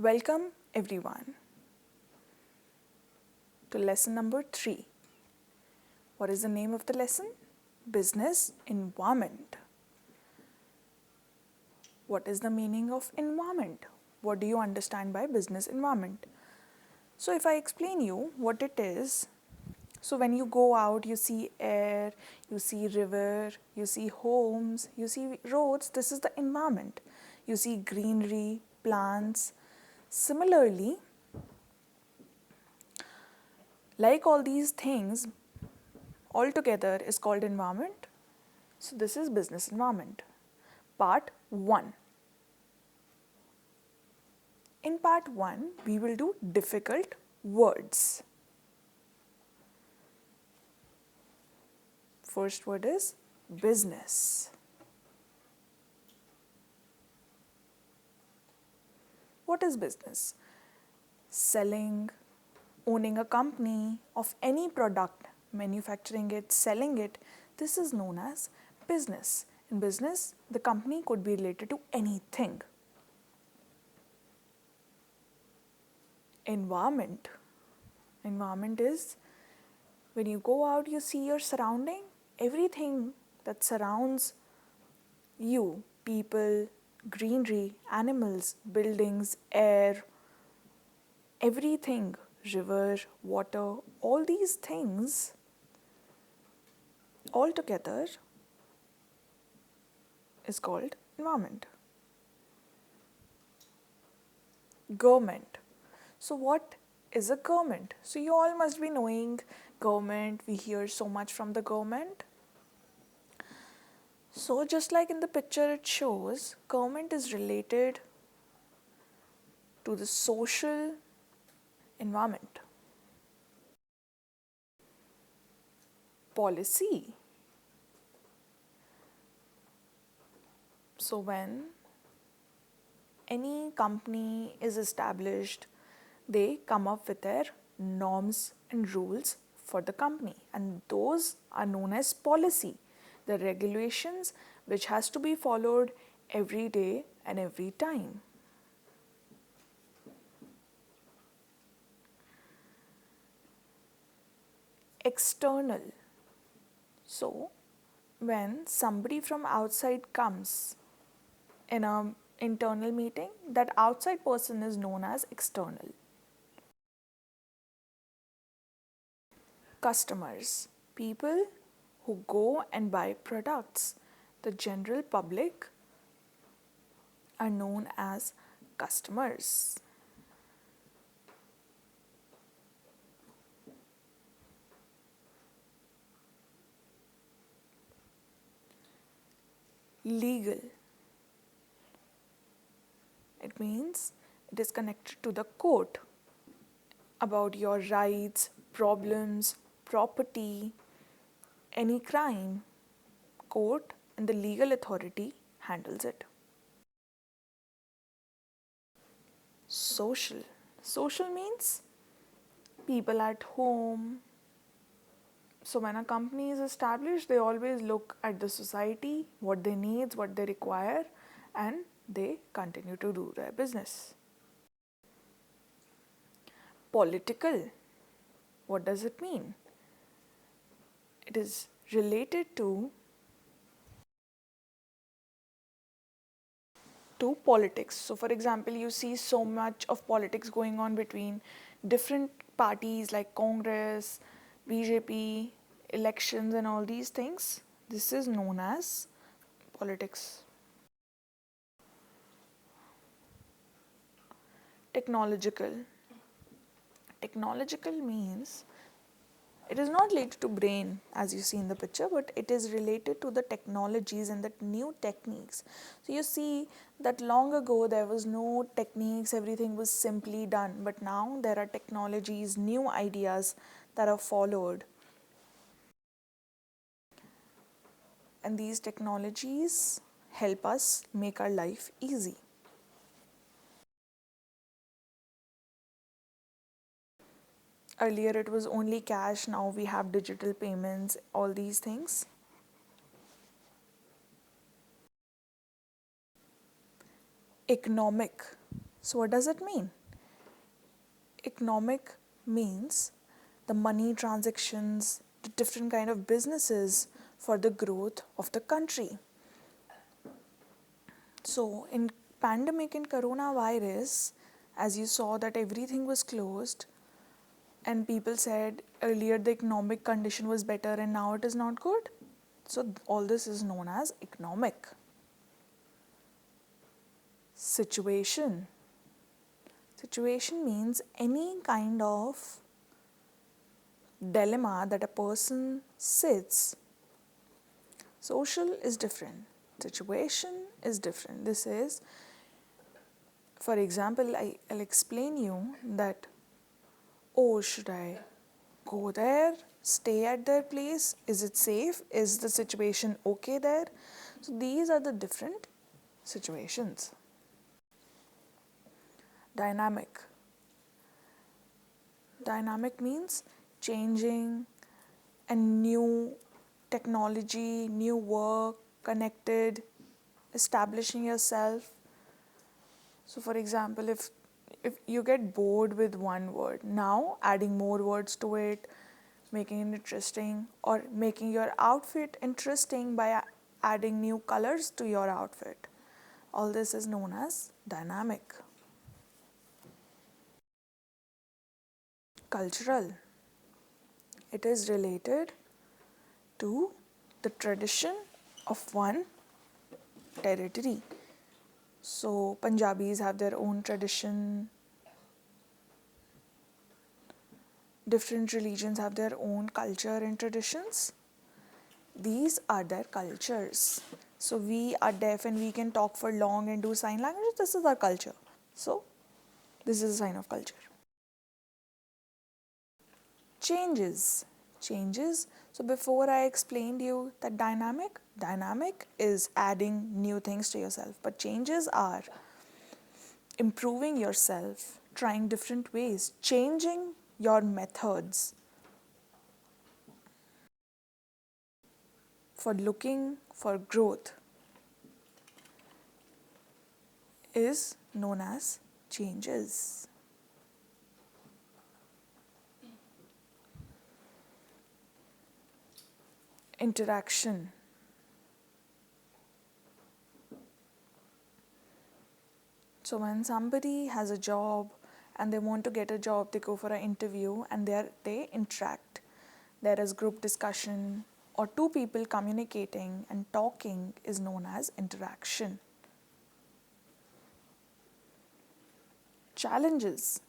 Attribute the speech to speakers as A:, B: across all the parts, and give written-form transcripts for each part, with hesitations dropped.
A: Welcome everyone to lesson number 3. What is the name of the lesson? Business environment. What is the meaning of environment? What do you understand by business environment? So if I explain you what it is, so when you go out, you see air, you see river, you see homes, you see roads, this is the environment. You see greenery, plants. Similarly, like all these things, altogether is called environment. So this is business environment. Part 1. In part 1, we will do difficult words. First word is business. What is business? Selling, owning a company of any product, manufacturing it, selling it, this is known as business. In business, the company could be related to anything. Environment. Environment is when you go out, you see your surrounding, everything that surrounds you, people, greenery, animals, buildings, air, everything, river, water, all these things all together is called environment. Government. So what is a government? So you all must be knowing government, we hear so much from the government. So just like in the picture it shows, government is related to the social environment. Policy. So when any company is established, they come up with their norms and rules for the company, and those are known as policy, the regulations which has to be followed every day and every time. External. So when somebody from outside comes in an internal meeting, that outside person is known as external. Customers, people who go and buy products. The general public are known as customers. Legal. It means it is connected to the court about your rights, problems, property, any crime. Court and the legal authority handles it. Social. Social means people at home. So when a company is established, they always look at the society, what they need, what they require, and they continue to do their business. Political. What does it mean? It is related to politics. So for example, you see so much of politics going on between different parties like Congress, BJP, elections and all these things. This is known as politics. Technological. Technological means it is not related to brain as you see in the picture, but it is related to the technologies and the new techniques. So you see that long ago there was no techniques, everything was simply done, but now there are technologies, new ideas that are followed. And these technologies help us make our life easy. Earlier it was only cash, now we have digital payments, all these things. Economic. So what does it mean? Economic means the money transactions, the different kind of businesses for the growth of the country. So in pandemic and coronavirus, as you saw that everything was closed and people said earlier the economic condition was better and now it is not good. So all this is known as economic. Situation. Situation means any kind of dilemma that a person sits. Social is different. Situation is different. This is, for example, I'll explain you that, oh, should I go there, stay at their place? Is it safe? Is the situation okay there? So these are the different situations. Dynamic. Dynamic means changing and new technology, new work, connected, establishing yourself. So for example, if you get bored with one word, now adding more words to it, making it interesting, or making your outfit interesting by adding new colors to your outfit. All this is known as dynamic. Cultural. It is related to the tradition of one territory. So Punjabis have their own tradition. Different religions have their own culture and traditions. These are their cultures. So we are deaf and we can talk for long and do sign language. This is our culture. So this is a sign of culture. Changes. Changes. So before I explained you that dynamic is adding new things to yourself. But changes are improving yourself, trying different ways, changing your methods. For looking for growth is known as changes. Interaction. So when somebody has a job and they want to get a job, they go for an interview and they interact. There is group discussion or two people communicating and talking is known as interaction. Challenges.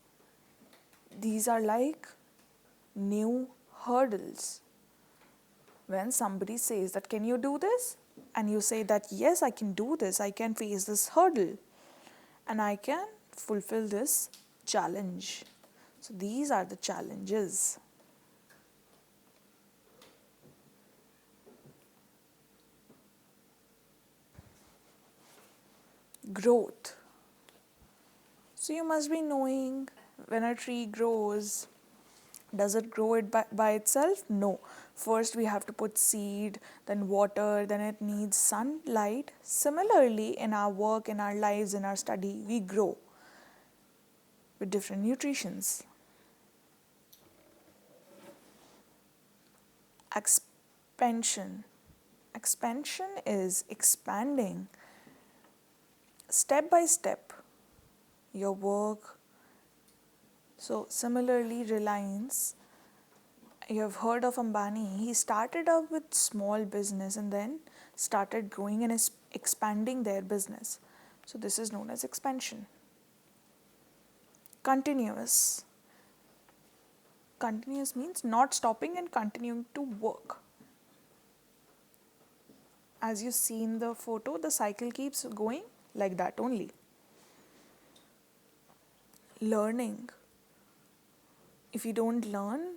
A: These are like new hurdles. When somebody says that, can you do this? And you say that, yes, I can do this. I can face this hurdle and I can fulfill this challenge. So these are the challenges. Growth. So you must be knowing when a tree grows, does it grow it by itself? No. First we have to put seed, then water, then it needs sunlight. Similarly, in our work, in our lives, in our study, we grow with different nutritions. Expansion. Expansion is expanding step by step your work. So similarly, Reliance, you have heard of Ambani. He started out with small business and then started growing and expanding their business. So this is known as expansion. Continuous. Continuous means not stopping and continuing to work. As you see in the photo, the cycle keeps going like that only. Learning. If we don't learn,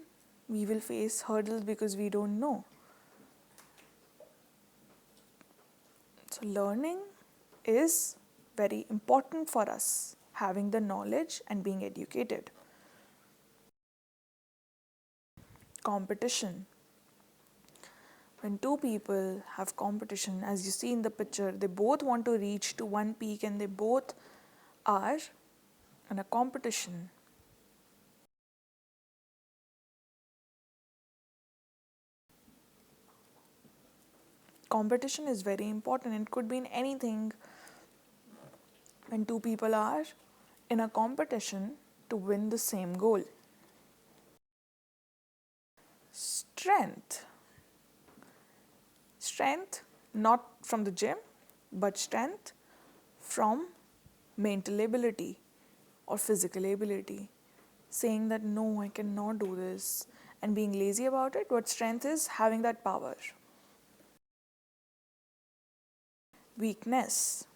A: we will face hurdles because we don't know. So learning is very important for us, having the knowledge and being educated. Competition. When two people have competition, as you see in the picture, they both want to reach to one peak and they both are and a competition. Competition is very important. It could be in anything. When two people are in a competition to win the same goal. Strength. Strength not from the gym, but strength from mental ability or physical ability. Saying that no, I cannot do this and being lazy about it. What strength is? Having that power. Weakness.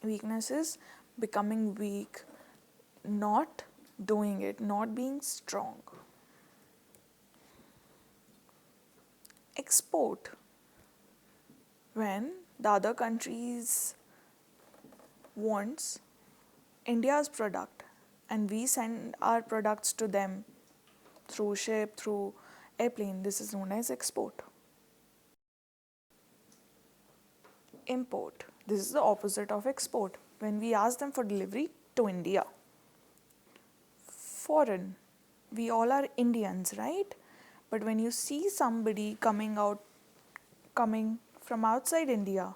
A: Weakness is becoming weak, not doing it, not being strong. Export. When the other countries wants India's product and we send our products to them through ship, through airplane, this is known as export. Import. This is the opposite of export. When we ask them for delivery to India. Foreign. We all are Indians, right? But when you see somebody coming from outside India,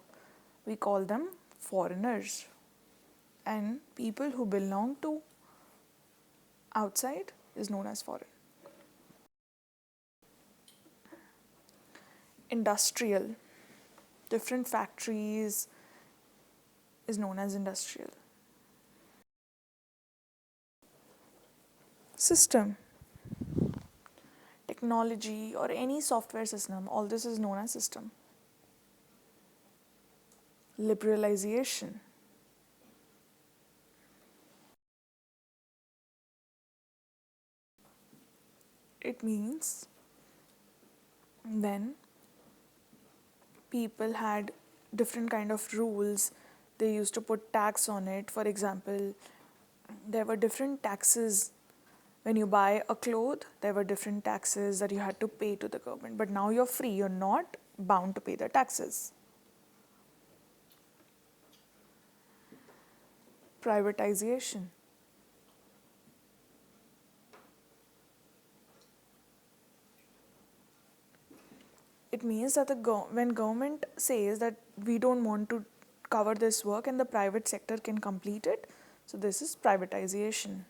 A: we call them foreigners. And people who belong to outside is known as foreign. Industrial. Different factories is known as industrial. System. Technology or any software system, all this is known as system. Liberalization. It means when people had different kind of rules, they used to put tax on it. For example, there were different taxes. When you buy a cloth, there were different taxes that you had to pay to the government. But now you're free, you're not bound to pay the taxes. Privatization. It means that when government says that we don't want to cover this work and the private sector can complete it, so this is privatization.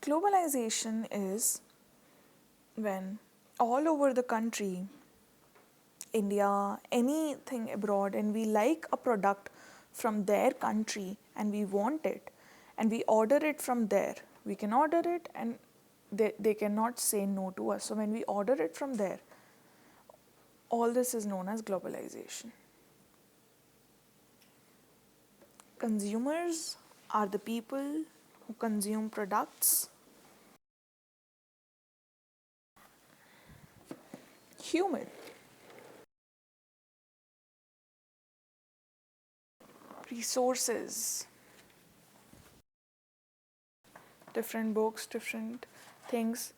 A: Globalization is when all over the country, India, anything abroad, and we like a product from their country and we want it and we order it from there. We can order it and they cannot say no to us. So when we order it from there, all this is known as globalization. Consumers are the people who consume products. Human. Resources. Different books, different things.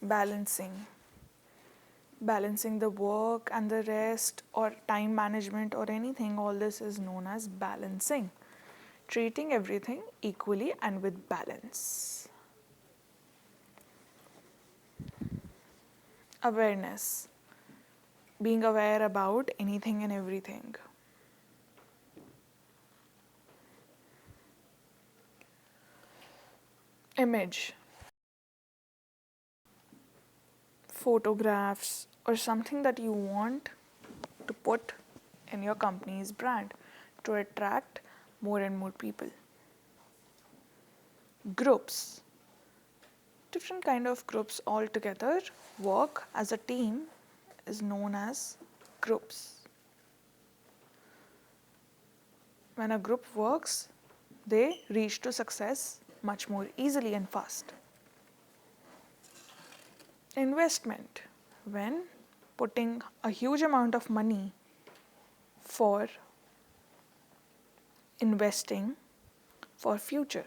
A: Balancing the work and the rest or time management or anything, all this is known as balancing. Treating everything equally and with balance. Awareness. Being aware about anything and everything. Image. Photographs or something that you want to put in your company's brand to attract more and more people. Groups. Different kind of groups all together work as a team is known as groups. When a group works, they reach to success much more easily and fast. Investment. When putting a huge amount of money for investing for future.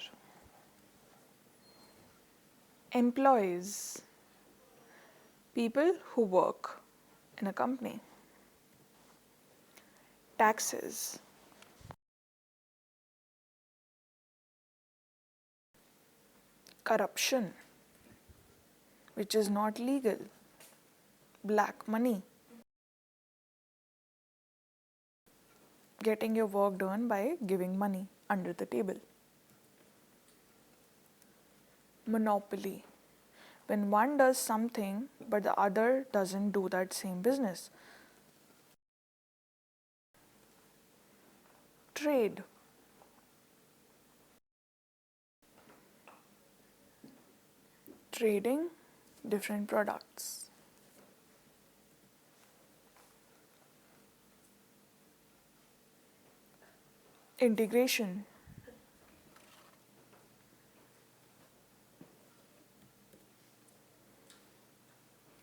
A: Employees. People who work in a company. taxes, corruption, which is not legal, black money, getting your work done by giving money under the table, monopoly, when one does something but the other doesn't do that same business, trade, trading different products, integration,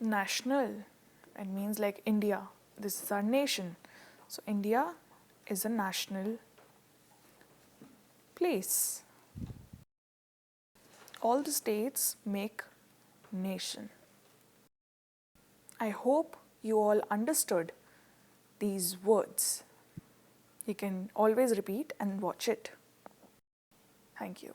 A: national, it means like India, this is our nation, so India is a national place. All the states make nation. I hope you all understood these words. You can always repeat and watch it. Thank you.